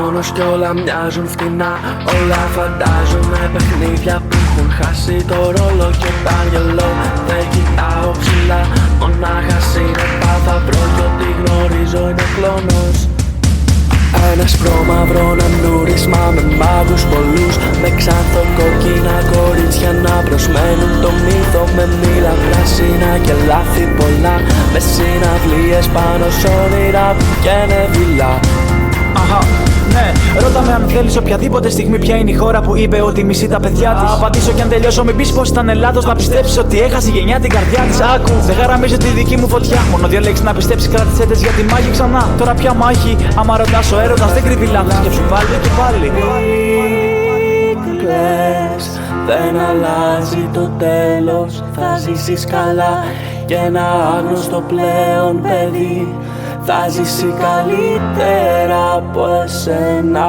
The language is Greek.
χρόνος κι όλα μοιάζουν φτηνά. Όλα φαντάζομαι παιχνίδια που έχουν χάσει το ρόλο. Και τα γελώ, δεν κοιτάω ψηλά. Μονάχα σύννεφα θα βρω κι ό,τι γνωρίζω είναι κλόνος. Ένας πρόμαυρο νούρισμα με μάγους πολλούς. Με ξάνθο κόκκινα κορίτσια να προσμένουν το μύθο. Με μήλα πράσινα και λάθη πολλά. Με συναυλίες πάνω σ' όνειρα που καίνε δειλά. Αχα, ναι, ρώτα με αν θέλεις οποιαδήποτε στιγμή ποια είναι η χώρα που είπε ότι μισεί τα παιδιά της. Απαντήσω κι αν τελειώσω μην πεις πως ήταν Ελλάδος. Να πιστέψεις ότι έχασε η γενιά την καρδιά της. Άκου, δεν χαραμίζει τη δική μου φωτιά. Μόνο δύο λέξεις να πιστέψεις, κράτησέ τες για τη μάχη ξανά. Τώρα πια μάχη, άμα ρωτάς ο έρωτας δεν κρύβει λάθος. Σκέψου πάλι και πάλι. Κλαις, δεν αλλάζει το τέλος. Θα ζήσεις καλά και ένα άγνωστο πλέον παιδί θα ζήσει καλύτερα από εσένα.